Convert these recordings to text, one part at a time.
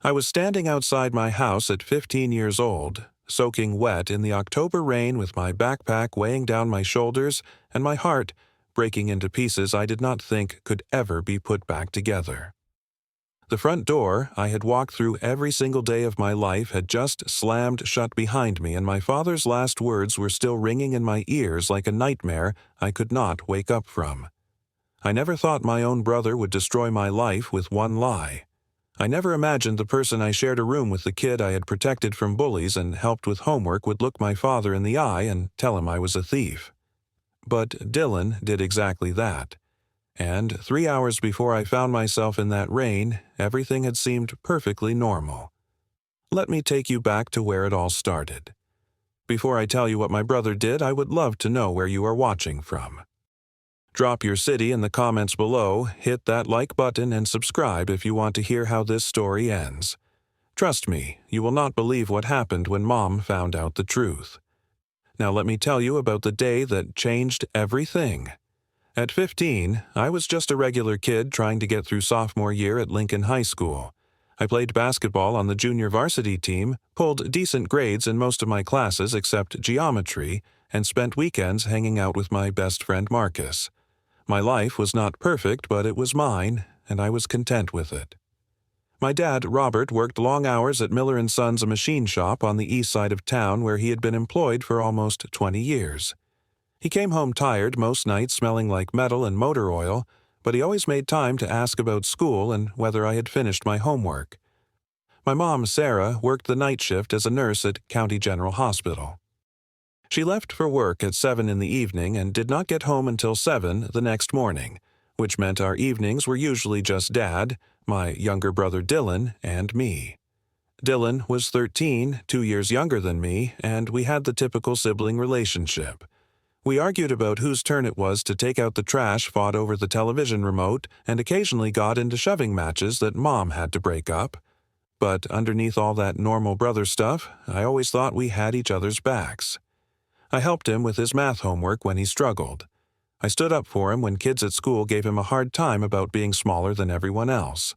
I was standing outside my house at 15 years old, soaking wet in the October rain with my backpack weighing down my shoulders and my heart breaking into pieces I did not think could ever be put back together. The front door I had walked through every single day of my life had just slammed shut behind me, and my father's last words were still ringing in my ears like a nightmare I could not wake up from. I never thought my own brother would destroy my life with one lie. I never imagined the person I shared a room with, the kid I had protected from bullies and helped with homework, would look my father in the eye and tell him I was a thief. But Dylan did exactly that. And 3 hours before I found myself in that rain, everything had seemed perfectly normal. Let me take you back to where it all started. Before I tell you what my brother did, I would love to know where you are watching from. Drop your city in the comments below, hit that like button, and subscribe if you want to hear how this story ends. Trust me, you will not believe what happened when Mom found out the truth. Now let me tell you about the day that changed everything. At 15, I was just a regular kid trying to get through sophomore year at Lincoln High School. I played basketball on the junior varsity team, pulled decent grades in most of my classes except geometry, and spent weekends hanging out with my best friend Marcus. My life was not perfect, but it was mine, and I was content with it. My dad, Robert, worked long hours at Miller & Sons, a machine shop on the east side of town where he had been employed for almost 20 years. He came home tired most nights, smelling like metal and motor oil, but he always made time to ask about school and whether I had finished my homework. My mom, Sarah, worked the night shift as a nurse at County General Hospital. She left for work at 7 in the evening and did not get home until 7 the next morning, which meant our evenings were usually just Dad, my younger brother Dylan, and me. Dylan was 13, 2 years younger than me, and we had the typical sibling relationship. We argued about whose turn it was to take out the trash, fought over the television remote, and occasionally got into shoving matches that Mom had to break up. But underneath all that normal brother stuff, I always thought we had each other's backs. I helped him with his math homework when he struggled. I stood up for him when kids at school gave him a hard time about being smaller than everyone else.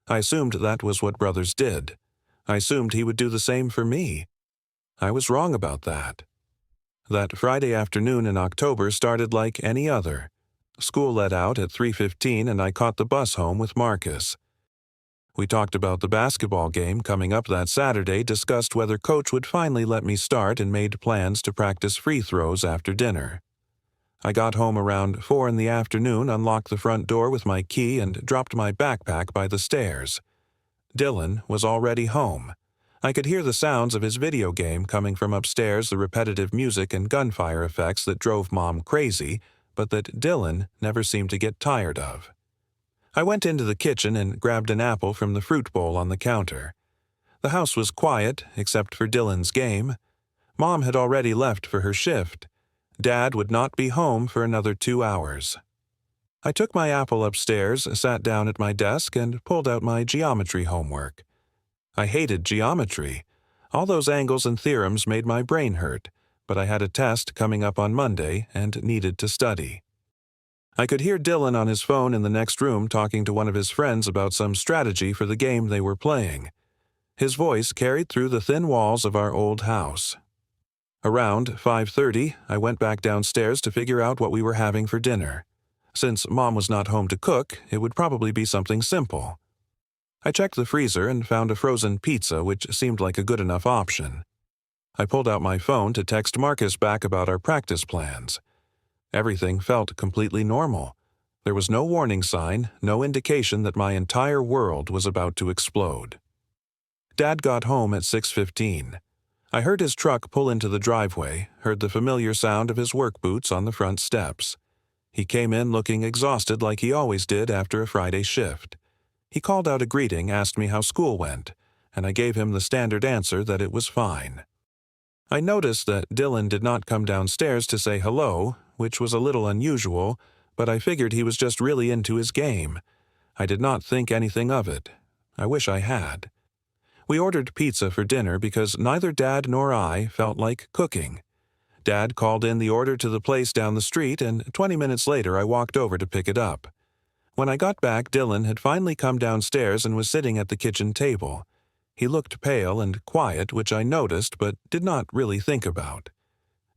I assumed that was what brothers did. I assumed he would do the same for me. I was wrong about that. That Friday afternoon in October started like any other. School let out at 3:15 and I caught the bus home with Marcus. We talked about the basketball game coming up that Saturday, discussed whether Coach would finally let me start, and made plans to practice free throws after dinner. I got home around 4 in the afternoon, unlocked the front door with my key, and dropped my backpack by the stairs. Dylan was already home. I could hear the sounds of his video game coming from upstairs, the repetitive music and gunfire effects that drove Mom crazy, but that Dylan never seemed to get tired of. I went into the kitchen and grabbed an apple from the fruit bowl on the counter. The house was quiet, except for Dylan's game. Mom had already left for her shift. Dad would not be home for another 2 hours. I took my apple upstairs, sat down at my desk, and pulled out my geometry homework. I hated geometry. All those angles and theorems made my brain hurt, but I had a test coming up on Monday and needed to study. I could hear Dylan on his phone in the next room talking to one of his friends about some strategy for the game they were playing. His voice carried through the thin walls of our old house. Around 5:30, I went back downstairs to figure out what we were having for dinner. Since Mom was not home to cook, it would probably be something simple. I checked the freezer and found a frozen pizza, which seemed like a good enough option. I pulled out my phone to text Marcus back about our practice plans. Everything felt completely normal. There was no warning sign, no indication that my entire world was about to explode. Dad got home at 6:15. I heard his truck pull into the driveway, heard the familiar sound of his work boots on the front steps. He came in looking exhausted like he always did after a Friday shift. He called out a greeting, asked me how school went, and I gave him the standard answer that it was fine. I noticed that Dylan did not come downstairs to say hello, which was a little unusual, but I figured he was just really into his game. I did not think anything of it. I wish I had. We ordered pizza for dinner because neither Dad nor I felt like cooking. Dad called in the order to the place down the street, and 20 minutes later I walked over to pick it up. When I got back, Dylan had finally come downstairs and was sitting at the kitchen table. He looked pale and quiet, which I noticed but did not really think about.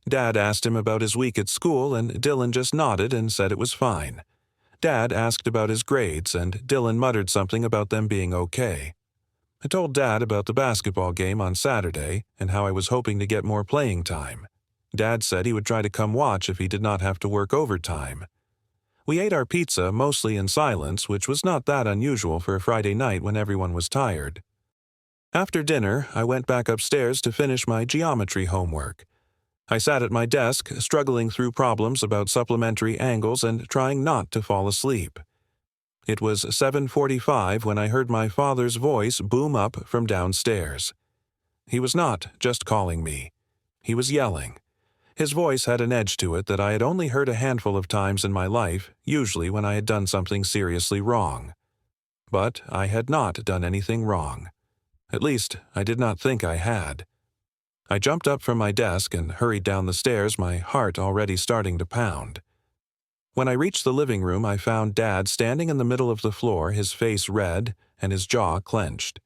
Dad asked him about his week at school, and Dylan just nodded and said it was fine. Dad asked about his grades, and Dylan muttered something about them being okay. I told Dad about the basketball game on Saturday and how I was hoping to get more playing time. Dad said he would try to come watch if he did not have to work overtime. We ate our pizza mostly in silence, which was not that unusual for a Friday night when everyone was tired. After dinner, I went back upstairs to finish my geometry homework. I sat at my desk, struggling through problems about supplementary angles and trying not to fall asleep. It was 7:45 when I heard my father's voice boom up from downstairs. He was not just calling me. He was yelling. His voice had an edge to it that I had only heard a handful of times in my life, usually when I had done something seriously wrong. But I had not done anything wrong. At least, I did not think I had. I jumped up from my desk and hurried down the stairs, my heart already starting to pound. When I reached the living room, I found Dad standing in the middle of the floor, his face red and his jaw clenched.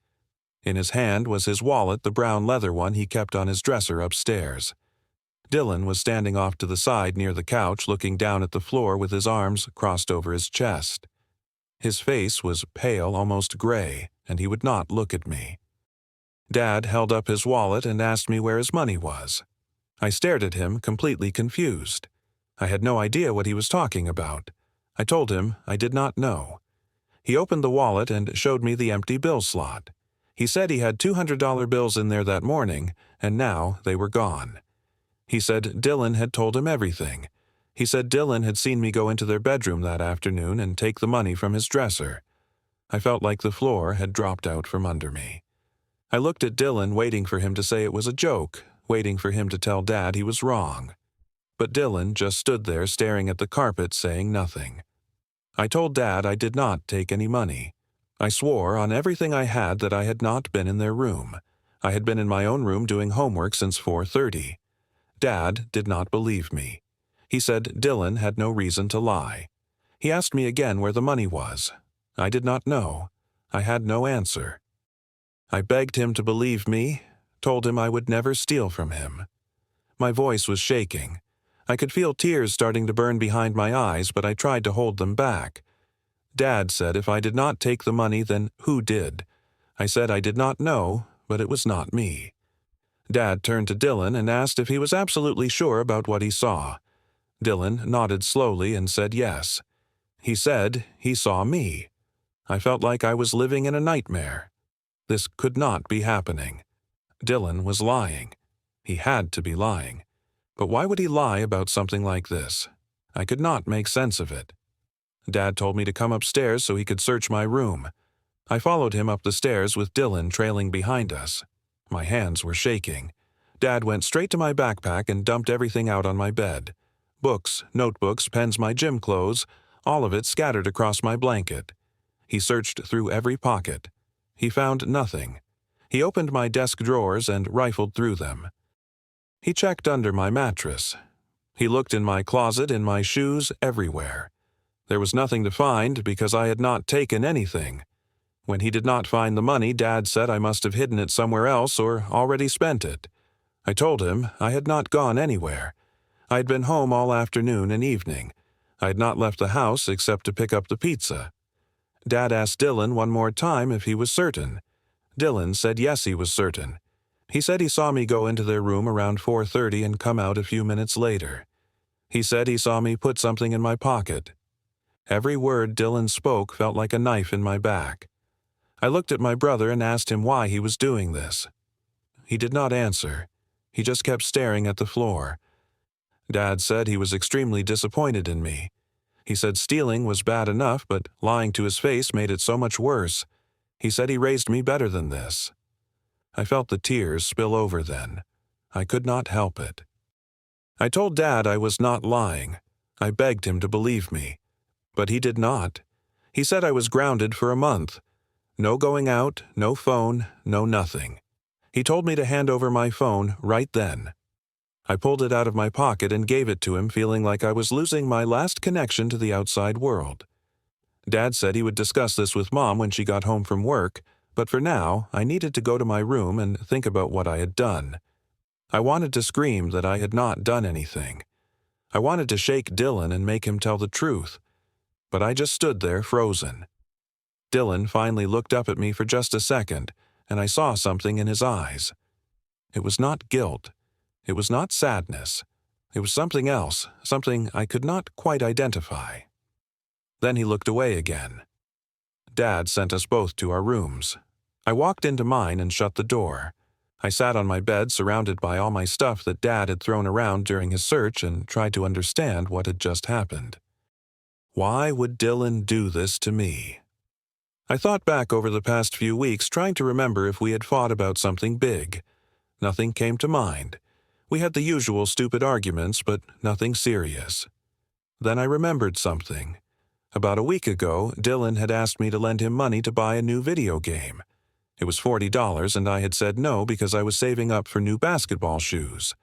In his hand was his wallet, the brown leather one he kept on his dresser upstairs. Dylan was standing off to the side near the couch, looking down at the floor with his arms crossed over his chest. His face was pale, almost gray, and he would not look at me. Dad held up his wallet and asked me where his money was. I stared at him, completely confused. I had no idea what he was talking about. I told him I did not know. He opened the wallet and showed me the empty bill slot. He said he had $200 bills in there that morning, and now they were gone. He said Dylan had told him everything. He said Dylan had seen me go into their bedroom that afternoon and take the money from his dresser. I felt like the floor had dropped out from under me. I looked at Dylan, waiting for him to say it was a joke, waiting for him to tell Dad he was wrong. But Dylan just stood there staring at the carpet, saying nothing. I told Dad I did not take any money. I swore on everything I had that I had not been in their room. I had been in my own room doing homework since 4:30. Dad did not believe me. He said Dylan had no reason to lie. He asked me again where the money was. I did not know. I had no answer. I begged him to believe me, told him I would never steal from him. My voice was shaking. I could feel tears starting to burn behind my eyes, but I tried to hold them back. Dad said if I did not take the money, then who did? I said I did not know, but it was not me. Dad turned to Dylan and asked if he was absolutely sure about what he saw. Dylan nodded slowly and said yes. He said he saw me. I felt like I was living in a nightmare. This could not be happening. Dylan was lying. He had to be lying. But why would he lie about something like this? I could not make sense of it. Dad told me to come upstairs so he could search my room. I followed him up the stairs with Dylan trailing behind us. My hands were shaking. Dad went straight to my backpack and dumped everything out on my bed. Books, notebooks, pens, my gym clothes, all of it scattered across my blanket. He searched through every pocket. He found nothing. He opened my desk drawers and rifled through them. He checked under my mattress. He looked in my closet, in my shoes, everywhere. There was nothing to find because I had not taken anything. When he did not find the money, Dad said I must have hidden it somewhere else or already spent it. I told him I had not gone anywhere. I had been home all afternoon and evening. I had not left the house except to pick up the pizza. Dad asked Dylan one more time if he was certain. Dylan said yes, he was certain. He said he saw me go into their room around 4:30 and come out a few minutes later. He said he saw me put something in my pocket. Every word Dylan spoke felt like a knife in my back. I looked at my brother and asked him why he was doing this. He did not answer. He just kept staring at the floor. Dad said he was extremely disappointed in me. He said stealing was bad enough, but lying to his face made it so much worse. He said he raised me better than this. I felt the tears spill over then. I could not help it. I told Dad I was not lying. I begged him to believe me. But he did not. He said I was grounded for a month. No going out, no phone, no nothing. He told me to hand over my phone right then. I pulled it out of my pocket and gave it to him, feeling like I was losing my last connection to the outside world. Dad said he would discuss this with Mom when she got home from work, But for now, I needed to go to my room and think about what I had done. I wanted to scream that I had not done anything. I wanted to shake Dylan and make him tell the truth. But I just stood there frozen. Dylan finally looked up at me for just a second, and I saw something in his eyes. It was not guilt. It was not sadness. It was something else, something I could not quite identify. Then he looked away again. Dad sent us both to our rooms. I walked into mine and shut the door. I sat on my bed surrounded by all my stuff that Dad had thrown around during his search and tried to understand what had just happened. Why would Dylan do this to me? I thought back over the past few weeks, trying to remember if we had fought about something big. Nothing came to mind. We had the usual stupid arguments, but nothing serious. Then I remembered something. About a week ago, Dylan had asked me to lend him money to buy a new video game. It was $40, and I had said no because I was saving up for new basketball shoes.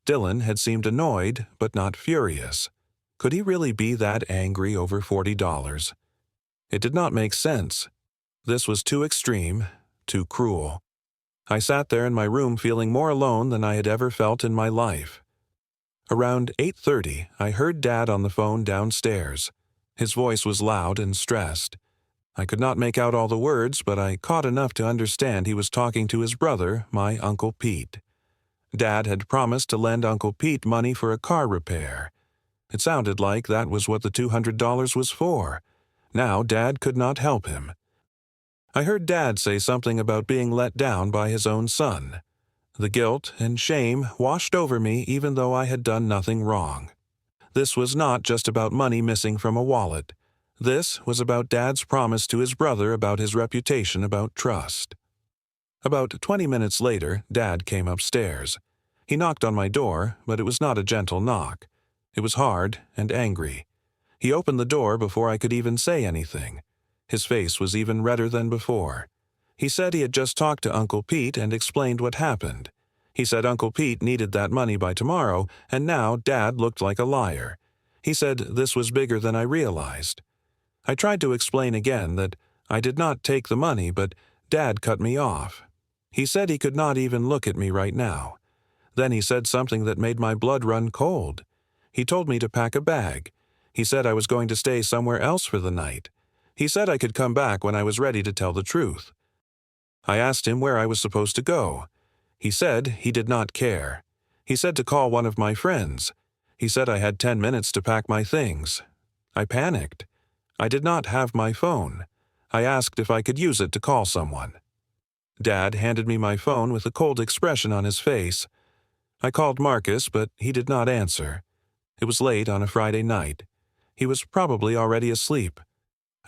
Dylan had seemed annoyed, but not furious. Could he really be that angry over $40? It did not make sense. This was too extreme, too cruel. I sat there in my room feeling more alone than I had ever felt in my life. Around 8:30, I heard Dad on the phone downstairs. His voice was loud and stressed. I could not make out all the words, but I caught enough to understand he was talking to his brother, my Uncle Pete. Dad had promised to lend Uncle Pete money for a car repair. It sounded like that was what the $200 was for. Now Dad could not help him. I heard Dad say something about being let down by his own son. The guilt and shame washed over me even though I had done nothing wrong. This was not just about money missing from a wallet. This was about Dad's promise to his brother about his reputation about trust. About 20 minutes later, Dad came upstairs. He knocked on my door, but it was not a gentle knock. It was hard and angry. He opened the door before I could even say anything. His face was even redder than before. He said he had just talked to Uncle Pete and explained what happened. He said Uncle Pete needed that money by tomorrow, and now Dad looked like a liar. He said this was bigger than I realized. I tried to explain again that I did not take the money, but Dad cut me off. He said he could not even look at me right now. Then he said something that made my blood run cold. He told me to pack a bag. He said I was going to stay somewhere else for the night. He said I could come back when I was ready to tell the truth. I asked him where I was supposed to go. He said he did not care. He said to call one of my friends. He said I had 10 minutes to pack my things. I panicked. I did not have my phone. I asked if I could use it to call someone. Dad handed me my phone with a cold expression on his face. I called Marcus, but he did not answer. It was late on a Friday night. He was probably already asleep.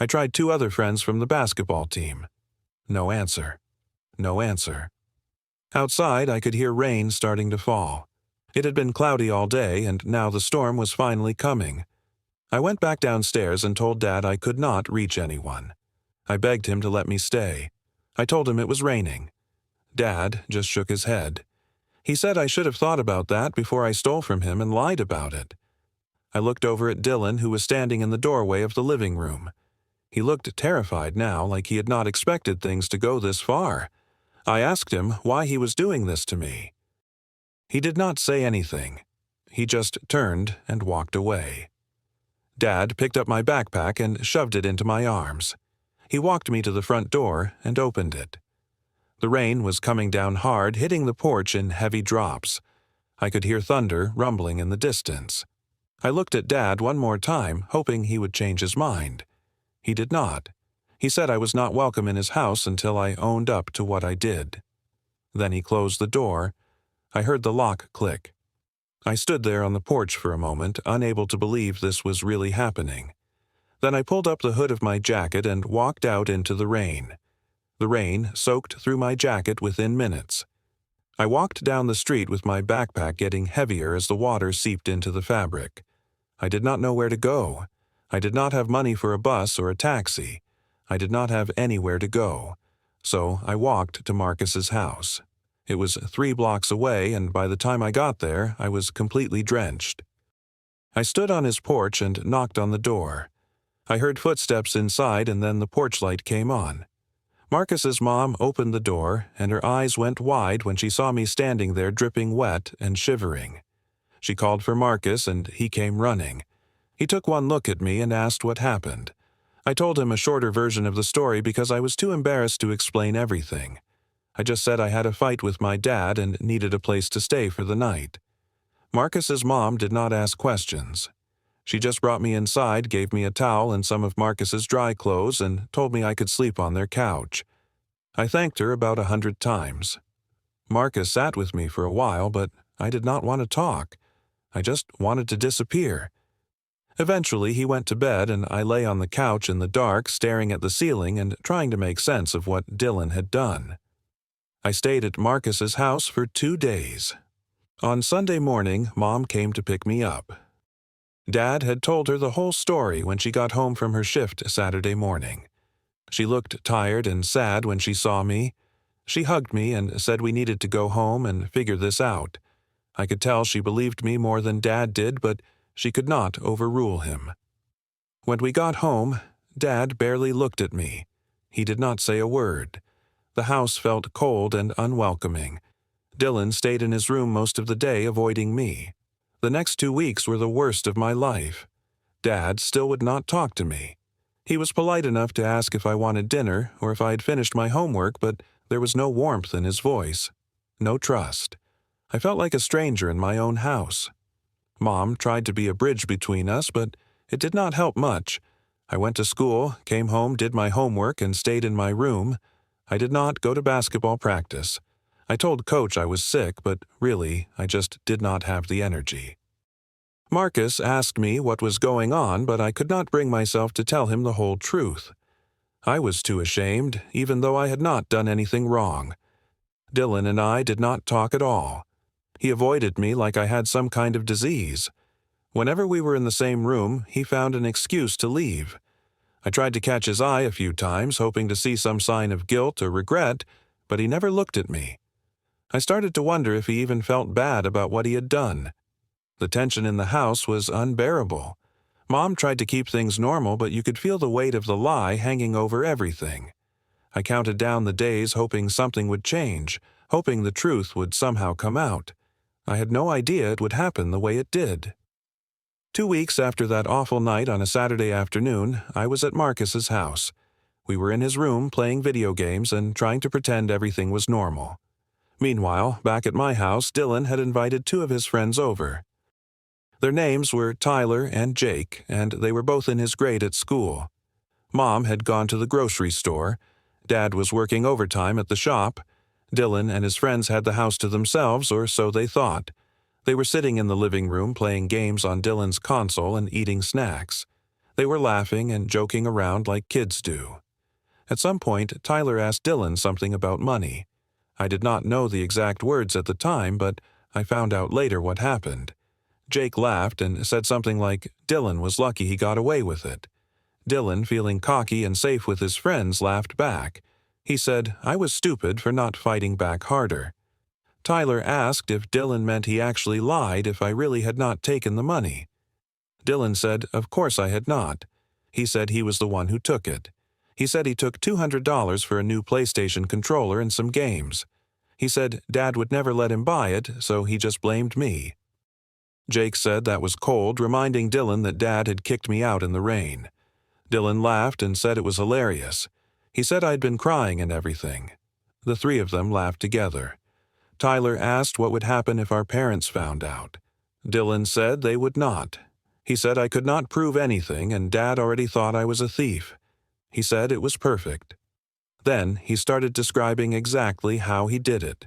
I tried 2 other friends from the basketball team. No answer. No answer. Outside, I could hear rain starting to fall. It had been cloudy all day, and now the storm was finally coming. I went back downstairs and told Dad I could not reach anyone. I begged him to let me stay. I told him it was raining. Dad just shook his head. He said I should have thought about that before I stole from him and lied about it. I looked over at Dylan, who was standing in the doorway of the living room. He looked terrified now, like he had not expected things to go this far. I asked him why he was doing this to me. He did not say anything. He just turned and walked away. Dad picked up my backpack and shoved it into my arms. He walked me to the front door and opened it. The rain was coming down hard, hitting the porch in heavy drops. I could hear thunder rumbling in the distance. I looked at Dad one more time, hoping he would change his mind. He did not. He said I was not welcome in his house until I owned up to what I did. Then he closed the door. I heard the lock click. I stood there on the porch for a moment, unable to believe this was really happening. Then I pulled up the hood of my jacket and walked out into the rain. The rain soaked through my jacket within minutes. I walked down the street with my backpack getting heavier as the water seeped into the fabric. I did not know where to go. I did not have money for a bus or a taxi. I did not have anywhere to go. So I walked to Marcus's house. It was 3 blocks away, and by the time I got there, I was completely drenched. I stood on his porch and knocked on the door. I heard footsteps inside, and then the porch light came on. Marcus's mom opened the door, and her eyes went wide when she saw me standing there dripping wet and shivering. She called for Marcus, and he came running. He took one look at me and asked what happened. I told him a shorter version of the story because I was too embarrassed to explain everything. I just said I had a fight with my dad and needed a place to stay for the night. Marcus's mom did not ask questions. She just brought me inside, gave me a towel and some of Marcus's dry clothes, and told me I could sleep on their couch. I thanked her about 100 times. Marcus sat with me for a while, but I did not want to talk. I just wanted to disappear. Eventually, he went to bed, and I lay on the couch in the dark, staring at the ceiling and trying to make sense of what Dylan had done. I stayed at Marcus's house for 2 days. On Sunday morning, Mom came to pick me up. Dad had told her the whole story when she got home from her shift Saturday morning. She looked tired and sad when she saw me. She hugged me and said we needed to go home and figure this out. I could tell she believed me more than Dad did, but she could not overrule him. When we got home, Dad barely looked at me. He did not say a word. The house felt cold and unwelcoming. Dylan stayed in his room most of the day, avoiding me. The next 2 weeks were the worst of my life. Dad still would not talk to me. He was polite enough to ask if I wanted dinner or if I had finished my homework, but there was no warmth in his voice. No trust. I felt like a stranger in my own house. Mom tried to be a bridge between us, but it did not help much. I went to school, came home, did my homework, and stayed in my room. I did not go to basketball practice. I told Coach I was sick, but really, I just did not have the energy. Marcus asked me what was going on, but I could not bring myself to tell him the whole truth. I was too ashamed, even though I had not done anything wrong. Dylan and I did not talk at all. He avoided me like I had some kind of disease. Whenever we were in the same room, he found an excuse to leave. I tried to catch his eye a few times, hoping to see some sign of guilt or regret, but he never looked at me. I started to wonder if he even felt bad about what he had done. The tension in the house was unbearable. Mom tried to keep things normal, but you could feel the weight of the lie hanging over everything. I counted down the days, hoping something would change, hoping the truth would somehow come out. I had no idea it would happen the way it did. 2 weeks after that awful night on a Saturday afternoon, I was at Marcus's house. We were in his room playing video games and trying to pretend everything was normal. Meanwhile, back at my house, Dylan had invited 2 of his friends over. Their names were Tyler and Jake, and they were both in his grade at school. Mom had gone to the grocery store. Dad was working overtime at the shop. Dylan and his friends had the house to themselves, or so they thought. They were sitting in the living room playing games on Dylan's console and eating snacks. They were laughing and joking around like kids do. At some point, Tyler asked Dylan something about money. I did not know the exact words at the time, but I found out later what happened. Jake laughed and said something like Dylan was lucky he got away with it. Dylan, feeling cocky and safe with his friends, laughed back. He said I was stupid for not fighting back harder. Tyler asked if Dylan meant he actually lied if I really had not taken the money. Dylan said, of course I had not. He said he was the one who took it. He said he took $200 for a new PlayStation controller and some games. He said Dad would never let him buy it, so he just blamed me. Jake said that was cold, reminding Dylan that Dad had kicked me out in the rain. Dylan laughed and said it was hilarious. He said I'd been crying and everything. The 3 of them laughed together. Tyler asked what would happen if our parents found out. Dylan said they would not. He said I could not prove anything and Dad already thought I was a thief. He said it was perfect. Then he started describing exactly how he did it.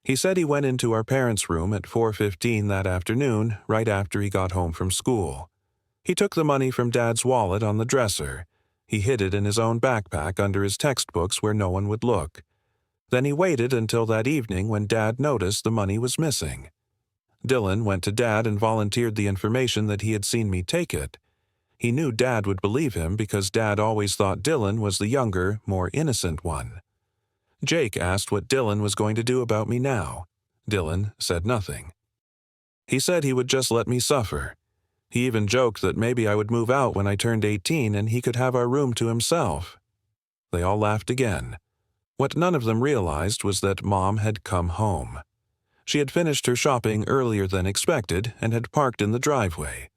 He said he went into our parents' room at 4:15 that afternoon, right after he got home from school. He took the money from Dad's wallet on the dresser. He hid it in his own backpack under his textbooks where no one would look. Then he waited until that evening when Dad noticed the money was missing. Dylan went to Dad and volunteered the information that he had seen me take it. He knew Dad would believe him because Dad always thought Dylan was the younger, more innocent one. Jake asked what Dylan was going to do about me now. Dylan said nothing. He said he would just let me suffer. He even joked that maybe I would move out when I turned 18 and he could have our room to himself. They all laughed again. What none of them realized was that Mom had come home. She had finished her shopping earlier than expected and had parked in the driveway.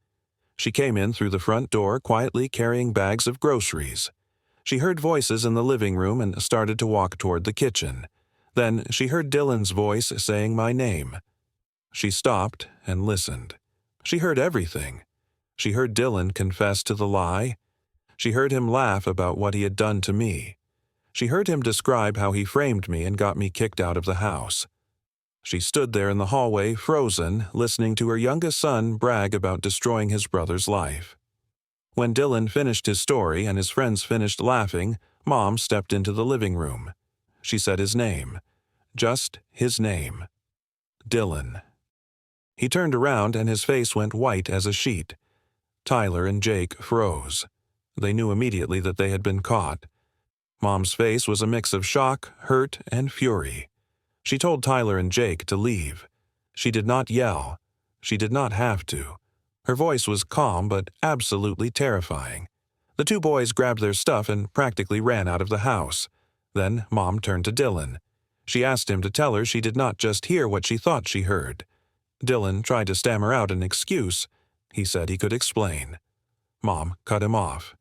She came in through the front door quietly carrying bags of groceries. She heard voices in the living room and started to walk toward the kitchen. Then she heard Dylan's voice saying my name. She stopped and listened. She heard everything. She heard Dylan confess to the lie. She heard him laugh about what he had done to me. She heard him describe how he framed me and got me kicked out of the house. She stood there in the hallway, frozen, listening to her youngest son brag about destroying his brother's life. When Dylan finished his story and his friends finished laughing, Mom stepped into the living room. She said his name. Just his name. Dylan. He turned around and his face went white as a sheet. Tyler and Jake froze. They knew immediately that they had been caught. Mom's face was a mix of shock, hurt, and fury. She told Tyler and Jake to leave. She did not yell. She did not have to. Her voice was calm but absolutely terrifying. The two boys grabbed their stuff and practically ran out of the house. Then Mom turned to Dylan. She asked him to tell her she did not just hear what she thought she heard. Dylan tried to stammer out an excuse. He said he could explain. Mom cut him off.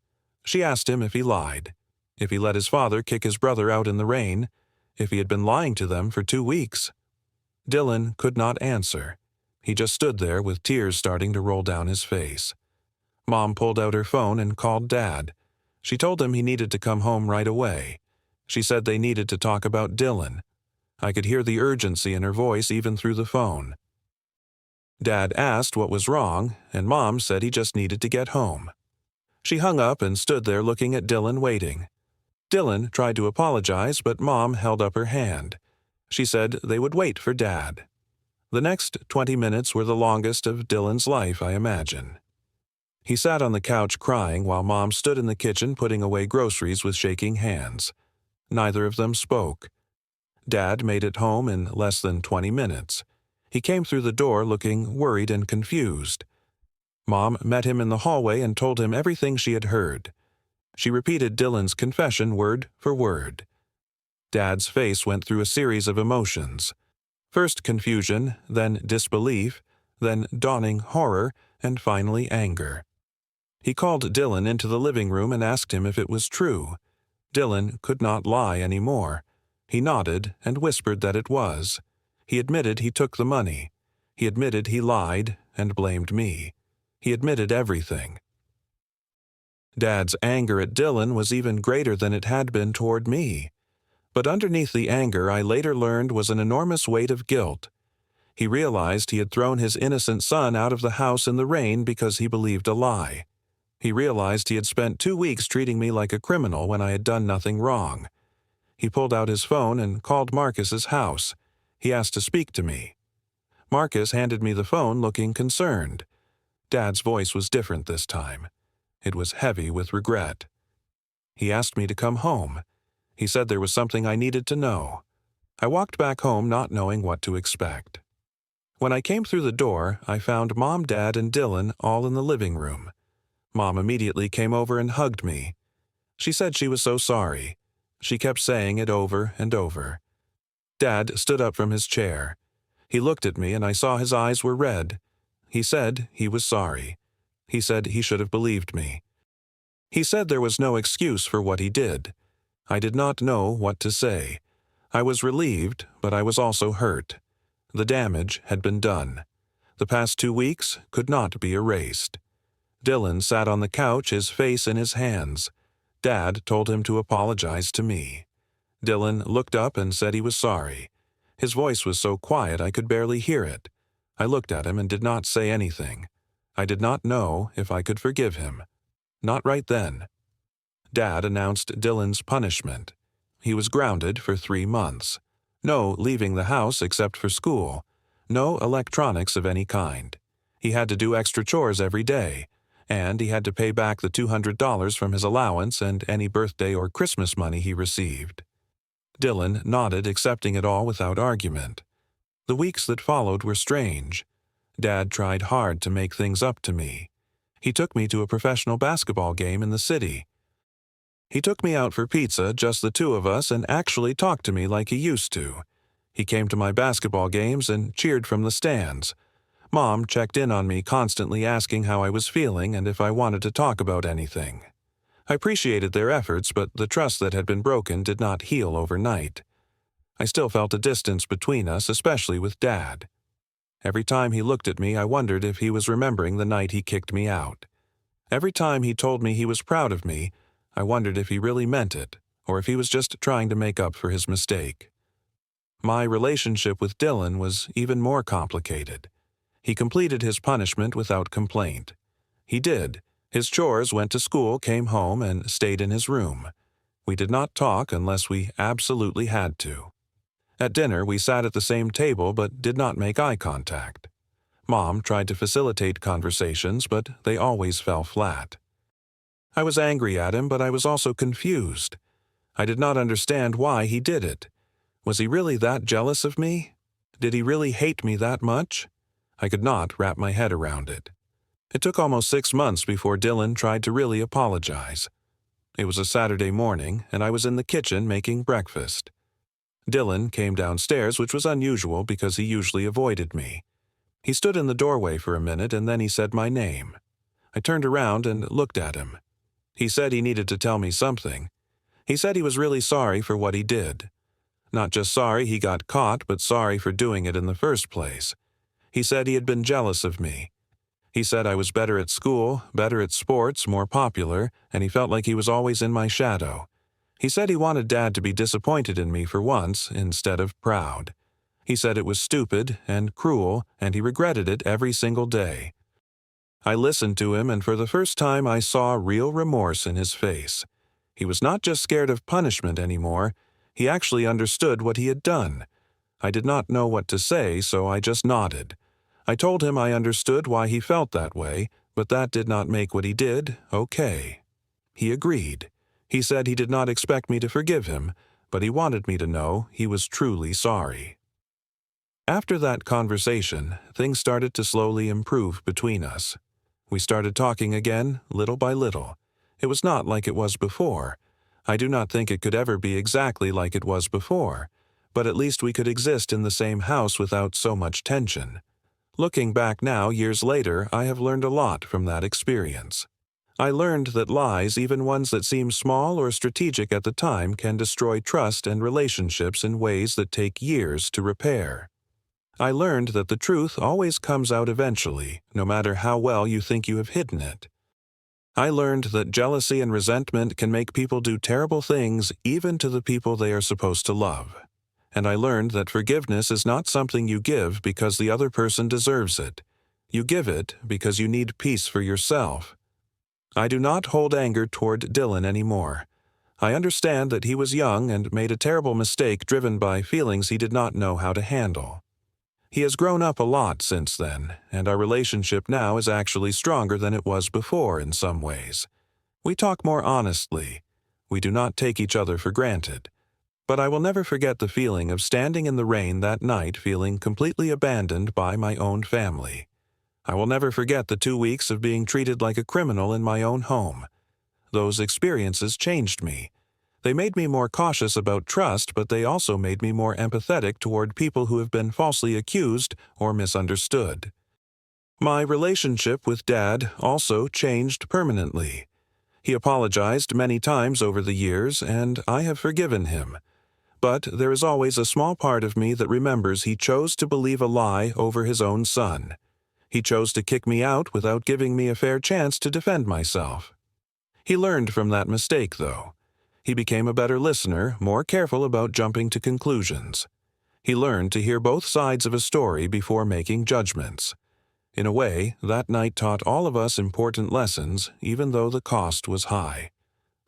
She asked him if he lied, if he let his father kick his brother out in the rain, if he had been lying to them for 2 weeks. Dylan could not answer. He just stood there with tears starting to roll down his face. Mom pulled out her phone and called Dad. She told him he needed to come home right away. She said they needed to talk about Dylan. I could hear the urgency in her voice even through the phone. Dad asked what was wrong, and Mom said he just needed to get home. She hung up and stood there looking at Dylan waiting. Dylan tried to apologize, but Mom held up her hand. She said they would wait for Dad. The next 20 minutes were the longest of Dylan's life, I imagine. He sat on the couch crying while Mom stood in the kitchen putting away groceries with shaking hands. Neither of them spoke. Dad made it home in less than 20 minutes. He came through the door looking worried and confused. Mom met him in the hallway and told him everything she had heard. She repeated Dylan's confession word for word. Dad's face went through a series of emotions. First confusion, then disbelief, then dawning horror, and finally anger. He called Dylan into the living room and asked him if it was true. Dylan could not lie anymore. He nodded and whispered that it was. He admitted he took the money. He admitted he lied and blamed me. He admitted everything. Dad's anger at Dylan was even greater than it had been toward me. But underneath the anger, I later learned, was an enormous weight of guilt. He realized he had thrown his innocent son out of the house in the rain because he believed a lie. He realized he had spent 2 weeks treating me like a criminal when I had done nothing wrong. He pulled out his phone and called Marcus's house. He asked to speak to me. Marcus handed me the phone looking concerned. Dad's voice was different this time. It was heavy with regret. He asked me to come home. He said there was something I needed to know. I walked back home not knowing what to expect. When I came through the door, I found Mom, Dad, and Dylan all in the living room. Mom immediately came over and hugged me. She said she was so sorry. She kept saying it over and over. Dad stood up from his chair. He looked at me and I saw his eyes were red. He said he was sorry. He said he should have believed me. He said there was no excuse for what he did. I did not know what to say. I was relieved, but I was also hurt. The damage had been done. The past 2 weeks could not be erased. Dylan sat on the couch, his face in his hands. Dad told him to apologize to me. Dylan looked up and said he was sorry. His voice was so quiet I could barely hear it. I looked at him and did not say anything. I did not know if I could forgive him. Not right then. Dad announced Dylan's punishment. He was grounded for 3 months. No leaving the house except for school. No electronics of any kind. He had to do extra chores every day, and he had to pay back the $200 from his allowance and any birthday or Christmas money he received. Dylan nodded, accepting it all without argument. The weeks that followed were strange. Dad tried hard to make things up to me. He took me to a professional basketball game in the city. He took me out for pizza, just the two of us, and actually talked to me like he used to. He came to my basketball games and cheered from the stands. Mom checked in on me, constantly asking how I was feeling and if I wanted to talk about anything. I appreciated their efforts, but the trust that had been broken did not heal overnight. I still felt a distance between us, especially with Dad. Every time he looked at me, I wondered if he was remembering the night he kicked me out. Every time he told me he was proud of me, I wondered if he really meant it, or if he was just trying to make up for his mistake. My relationship with Dylan was even more complicated. He completed his punishment without complaint. He did. His chores, went to school, came home, and stayed in his room. We did not talk unless we absolutely had to. At dinner, we sat at the same table but did not make eye contact. Mom tried to facilitate conversations, but they always fell flat. I was angry at him, but I was also confused. I did not understand why he did it. Was he really that jealous of me? Did he really hate me that much? I could not wrap my head around it. It took almost 6 months before Dylan tried to really apologize. It was a Saturday morning, and I was in the kitchen making breakfast. Dylan came downstairs, which was unusual because he usually avoided me. He stood in the doorway for a minute, and then he said my name. I turned around and looked at him. He said he needed to tell me something. He said he was really sorry for what he did. Not just sorry he got caught, but sorry for doing it in the first place. He said he had been jealous of me. He said I was better at school, better at sports, more popular, and he felt like he was always in my shadow. He said he wanted Dad to be disappointed in me for once instead of proud. He said it was stupid and cruel, and he regretted it every single day. I listened to him, and for the first time I saw real remorse in his face. He was not just scared of punishment anymore. He actually understood what he had done. I did not know what to say, so I just nodded. I told him I understood why he felt that way, but that did not make what he did okay. He agreed. He said he did not expect me to forgive him, but he wanted me to know he was truly sorry. After that conversation, things started to slowly improve between us. We started talking again, little by little. It was not like it was before. I do not think it could ever be exactly like it was before, but at least we could exist in the same house without so much tension. Looking back now, years later, I have learned a lot from that experience. I learned that lies, even ones that seem small or strategic at the time, can destroy trust and relationships in ways that take years to repair. I learned that the truth always comes out eventually, no matter how well you think you have hidden it. I learned that jealousy and resentment can make people do terrible things even to the people they are supposed to love. And I learned that forgiveness is not something you give because the other person deserves it. You give it because you need peace for yourself. I do not hold anger toward Dylan anymore. I understand that he was young and made a terrible mistake driven by feelings he did not know how to handle. He has grown up a lot since then, and our relationship now is actually stronger than it was before in some ways. We talk more honestly. We do not take each other for granted. But I will never forget the feeling of standing in the rain that night feeling completely abandoned by my own family. I will never forget the 2 weeks of being treated like a criminal in my own home. Those experiences changed me. They made me more cautious about trust, but they also made me more empathetic toward people who have been falsely accused or misunderstood. My relationship with Dad also changed permanently. He apologized many times over the years, and I have forgiven him. But there is always a small part of me that remembers he chose to believe a lie over his own son. He chose to kick me out without giving me a fair chance to defend myself. He learned from that mistake, though. He became a better listener, more careful about jumping to conclusions. He learned to hear both sides of a story before making judgments. In a way, that night taught all of us important lessons, even though the cost was high.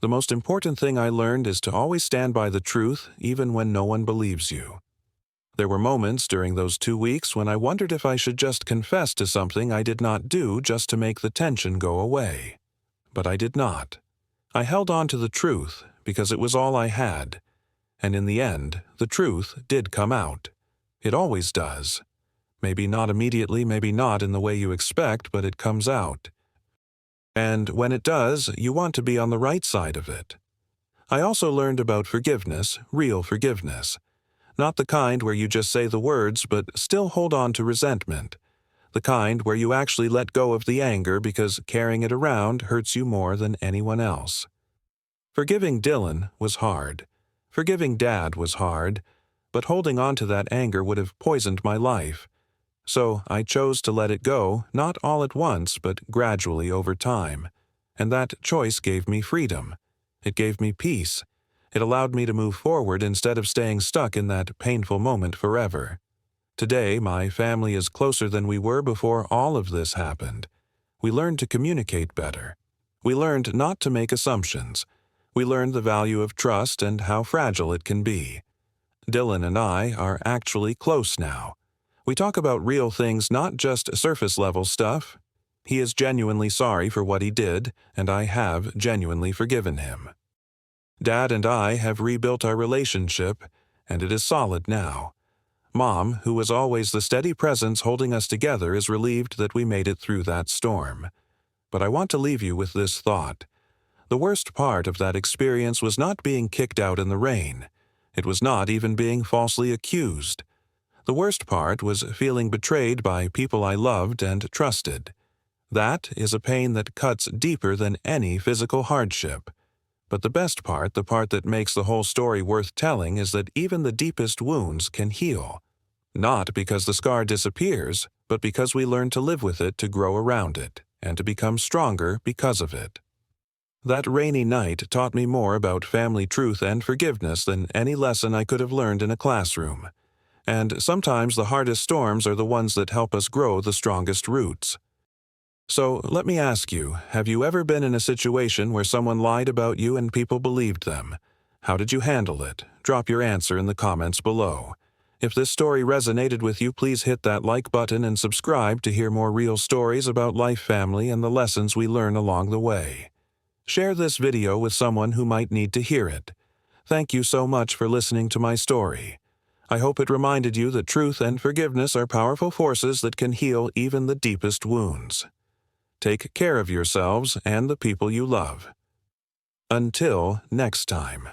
The most important thing I learned is to always stand by the truth, even when no one believes you. There were moments during those 2 weeks when I wondered if I should just confess to something I did not do just to make the tension go away. But I did not. I held on to the truth because it was all I had. And in the end, the truth did come out. It always does. Maybe not immediately, maybe not in the way you expect, but it comes out. And when it does, you want to be on the right side of it. I also learned about forgiveness, real forgiveness. Not the kind where you just say the words but still hold on to resentment. The kind where you actually let go of the anger because carrying it around hurts you more than anyone else. Forgiving Dylan was hard. Forgiving Dad was hard. But holding on to that anger would have poisoned my life. So I chose to let it go, not all at once, but gradually over time. And that choice gave me freedom. It gave me peace. It allowed me to move forward instead of staying stuck in that painful moment forever. Today, my family is closer than we were before all of this happened. We learned to communicate better. We learned not to make assumptions. We learned the value of trust and how fragile it can be. Dylan and I are actually close now. We talk about real things, not just surface-level stuff. He is genuinely sorry for what he did, and I have genuinely forgiven him. Dad and I have rebuilt our relationship, and it is solid now. Mom, who was always the steady presence holding us together, is relieved that we made it through that storm. But I want to leave you with this thought. The worst part of that experience was not being kicked out in the rain. It was not even being falsely accused. The worst part was feeling betrayed by people I loved and trusted. That is a pain that cuts deeper than any physical hardship. But the best part, the part that makes the whole story worth telling, is that even the deepest wounds can heal. Not because the scar disappears, but because we learn to live with it, to grow around it, and to become stronger because of it. That rainy night taught me more about family truth and forgiveness than any lesson I could have learned in a classroom. And sometimes the hardest storms are the ones that help us grow the strongest roots. So let me ask you, have you ever been in a situation where someone lied about you and people believed them? How did you handle it? Drop your answer in the comments below. If this story resonated with you, please hit that like button and subscribe to hear more real stories about life, family, and the lessons we learn along the way. Share this video with someone who might need to hear it. Thank you so much for listening to my story. I hope it reminded you that truth and forgiveness are powerful forces that can heal even the deepest wounds. Take care of yourselves and the people you love. Until next time.